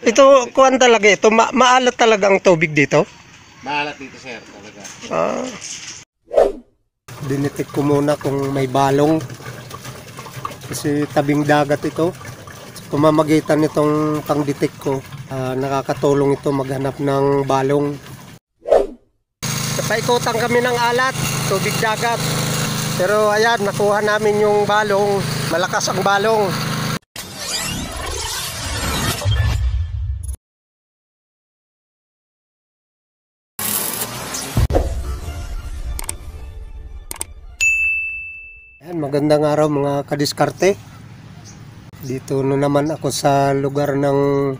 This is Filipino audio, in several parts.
Ito, kuwan talaga ito. Maalat talaga ang tubig dito? Maalat dito, sir, talaga. Dinitik ko muna kung may balong. Kasi tabing dagat ito. Pamamagitan nitong pangditik ko, nakakatulong ito maghanap ng balong. Paikutan kami ng alat, tubig dagat. Pero ayan, nakuha namin yung balong. Malakas ang balong. Ayan, magandang araw mga kadiskarte. Dito na naman ako sa lugar ng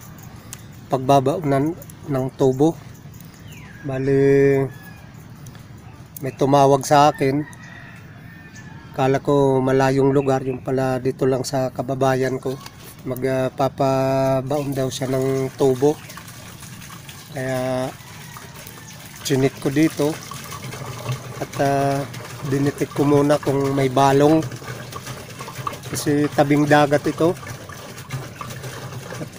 pagbabaunan ng tubo. Bali, may tumawag sa akin. Kala ko malayong lugar, yung pala dito lang sa kababayan ko. Magpapabaon daw siya ng tubo. Kaya chinik ko dito at dinitik ko muna kung may balong kasi tabing dagat ito at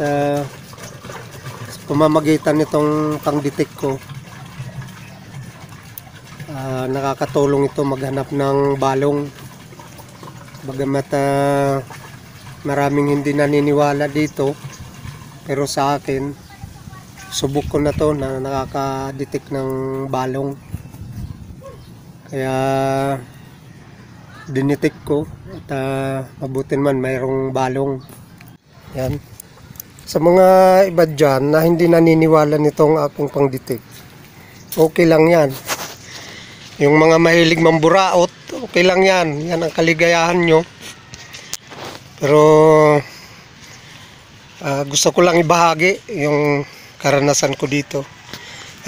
pamamagitan nitong pangditik ko, nakakatulong ito maghanap ng balong. Bagamat maraming hindi naniniwala dito, pero sa akin subok ko na to na nakakadetek ng balong. Kaya dinitik ko at mabuti man mayroong balong. Yan. Sa mga iba dyan na hindi naniniwala nitong aking pangditik, okay lang yan. Yung mga mahilig mamburaot, okay lang yan. Yan ang kaligayahan nyo. Pero gusto ko lang ibahagi yung karanasan ko dito.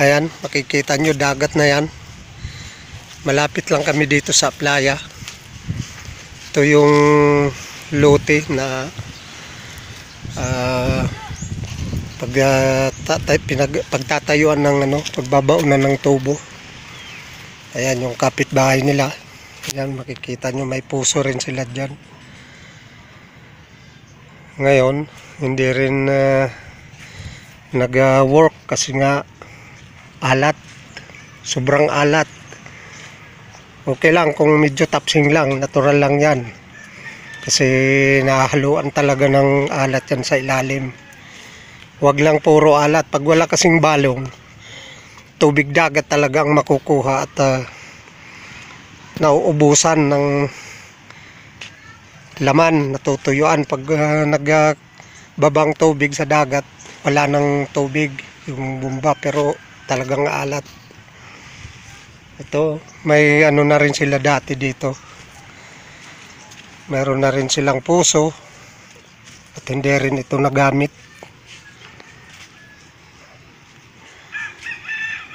Ayan, makikita nyo dagat na yan. Malapit lang kami dito sa playa. Ito yung lote na pagtatayuan ng pagbabaunan ng tubo. Ayan yung kapitbahay nila. Ayan, makikita nyo may puso rin sila dyan. Ngayon hindi rin nag-work kasi nga alat, sobrang alat. Okay lang kung medyo tapsing lang, natural lang yan. Kasi nahaluan talaga ng alat yan sa ilalim. Huwag lang puro alat. Pag wala kasing balong, tubig dagat talaga ang makukuha at nauubusan ng laman, natutuyuan. Pag nagbabang tubig sa dagat, wala nang tubig yung bumba, pero talagang alat. Ito, may ano na rin sila dati dito. Meron na rin silang puso at hindi rin ito nagamit.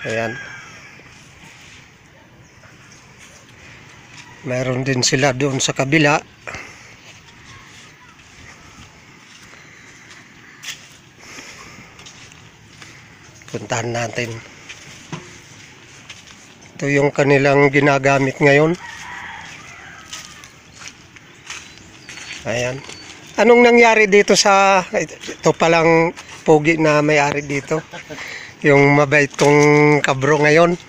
Ayan. Meron din sila doon sa kabila. Puntahan natin. Ito yung kanilang ginagamit ngayon. Ayan. Anong nangyari dito sa ito palang pogi na may-ari dito? Yung mabait kong kabro ngayon.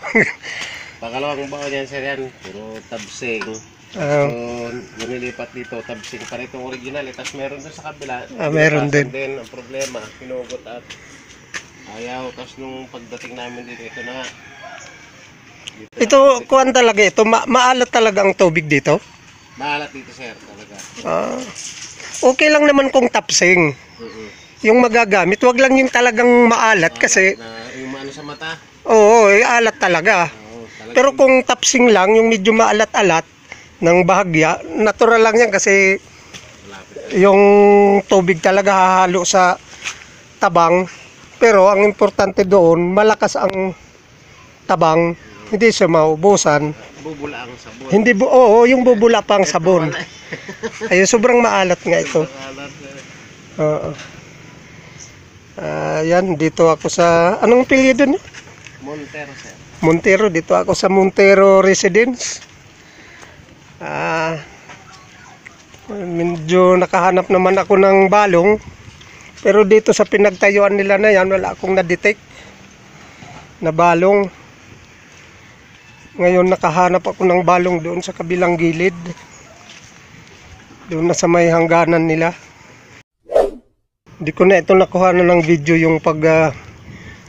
Pangalawang baon yan, sir, yan. Puro tabsing. So, nilipat dito, tabsing pa rin itong original. Tapos meron doon sa kabila. Meron din. Ang problema, pinugot at ayaw. Tapos nung pagdating namin dito, ito na nga. Ito, kuwan talaga ito. Maalat talaga ang tubig dito? Maalat dito, sir, talaga. Okay lang naman kung tapsing. Yung magagamit, wag lang yung talagang maalat kasi yung ano sa mata. Oo, alat talaga. Pero kung tapsing lang, yung medyo maalat-alat ng bahagya, natural lang yan kasi yung tubig talaga hahalo sa tabang. Pero ang importante doon, malakas ang tabang, hindi siya maubusan. Bubula ang sabon. Hindi oo, yung bubula pang sabon. Ayun, sobrang maalat nga ito. Oo. Yan, dito ako sa anong apelyido niyo? Montero, sir. Montero, dito ako sa Montero Residence. Medyo nakahanap naman ako ng balong. Pero dito sa pinagtayuan nila na yan, wala akong na-detect na balong. Ngayon nakahanap ako ng balong doon sa kabilang gilid. Doon na sa may hangganan nila. Hindi ko na ito nakuha na ng video yung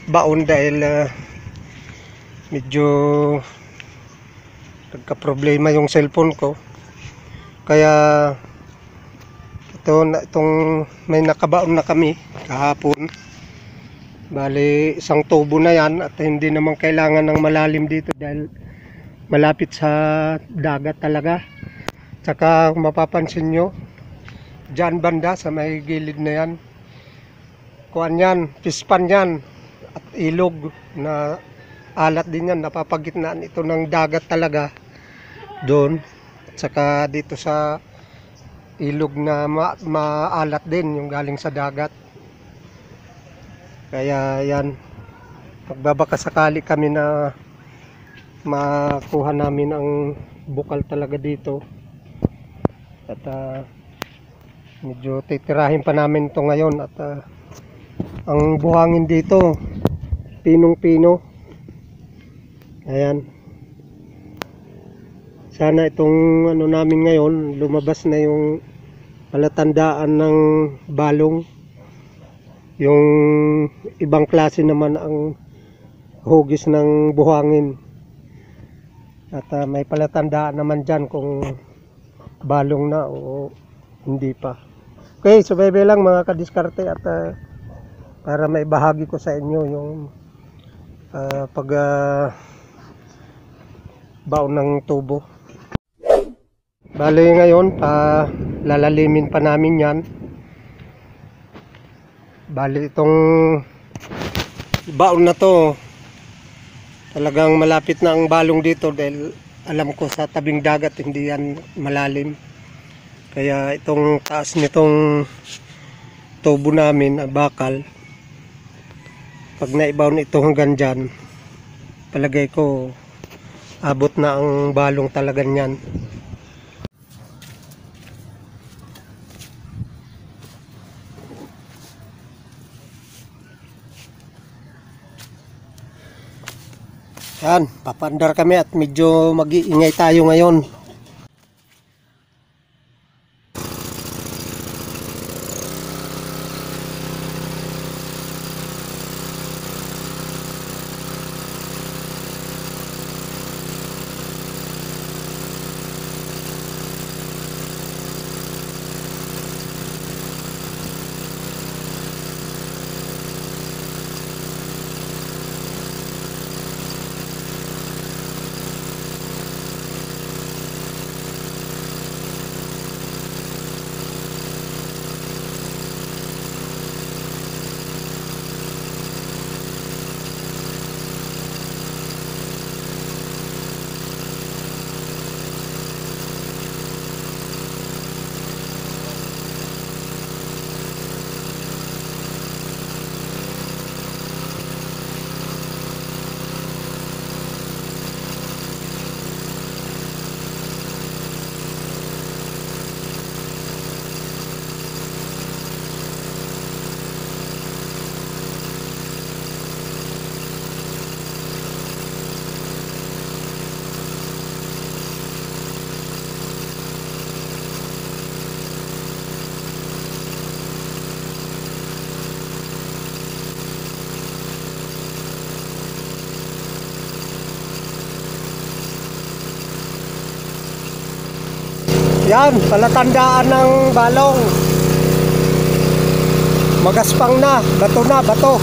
baon dahil medyo nagka-problema yung cellphone ko. Kaya itong may nakabaon na kami kahapon. Bali isang tubo na yan at hindi naman kailangan ng malalim dito dahil malapit sa dagat talaga. Tsaka kung mapapansin nyo, dyan banda sa may gilid na yan, kuhan yan, pispan yan at ilog na alat din yan, napapagitnaan ito ng dagat talaga doon. Tsaka dito sa ilog na maalat din yung galing sa dagat. Kaya yan, magbabaka sakali kami na makuha namin ang bukal talaga dito. At medyo titirahin pa namin ito ngayon. At ang buhangin dito, pinong-pino. Ayan. Sana itong ano namin ngayon, lumabas na yung palatandaan ng balong. Yung ibang klase naman ang hugis ng buhangin. At may palatandaan naman dyan kung balong na o hindi pa. Okay, subaybay lang mga kadiskarte at para may bahagi ko sa inyo yung baon ng tubo. Bali ngayon lalalimin pa namin yan. Bali itong baon na to talagang malapit na ang balong dito dahil alam ko sa tabing dagat hindi yan malalim. Kaya itong taas nitong tubo namin, bakal, pag naibaon ito hanggang dyan, palagay ko abot na ang balong talaga niyan. Yan, papandar kami at medyo mag-iingay tayo ngayon. Yan, palatandaan ng balong. Magaspang na, bato na, bato.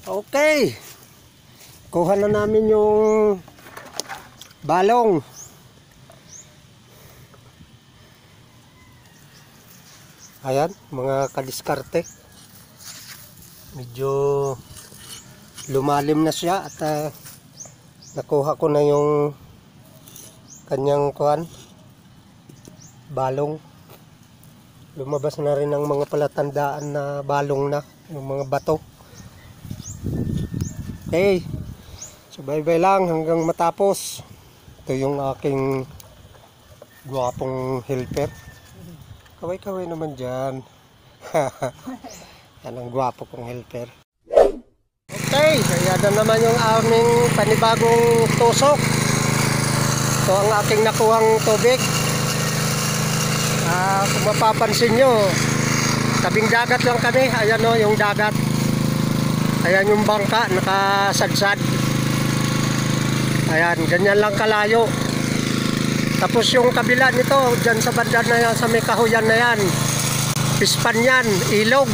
Okay. Kuha na namin yung balong. Ayan, mga kadiskarte. Medyo lumalim na siya at nakuha ko na yung kanyang balong. Lumabas na rin ang mga palatandaan na balong na, yung mga bato. Okay, so bye-bye lang hanggang matapos. Ito yung aking gwapong helper. Kaway-kaway naman dyan. Yan ang gwapo kong helper. Okay, kaya na naman yung aming panibagong tusok. Ito ang aking nakuhang tubig. Kung mapapansin nyo, tabing dagat lang kami. Ayan o, yung dagat. Ayan yung bangka, nakasadsad. Ayan, ganyan lang kalayo. Tapos yung kabila nito, dyan sa banda na yan, sa may kahuyan na yan, pispan yan, ilog.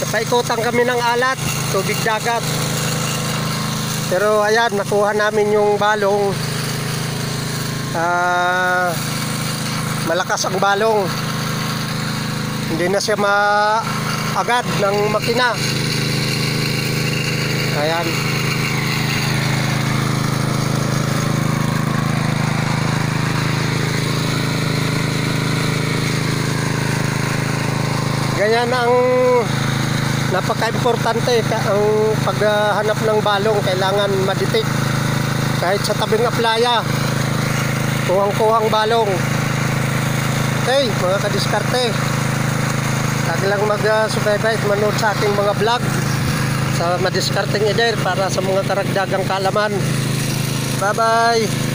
Napaikutan kami ng alat, tubig dagat. Pero ayan, nakuha namin yung balong. Malakas ang balong. Hindi na siya maagad ng makina. Ayan. Ganyan ang napaka-importante ang paghanap ng balong. Kailangan madetect kahit sa tabing playa, kuhang-kuhang balong. Okay, mga kadiskarte, lagi lang mag-subscribe at manood sa ating mga vlog sa Madiskarteng Eder para sa mga karagdagang kaalaman. Bye bye.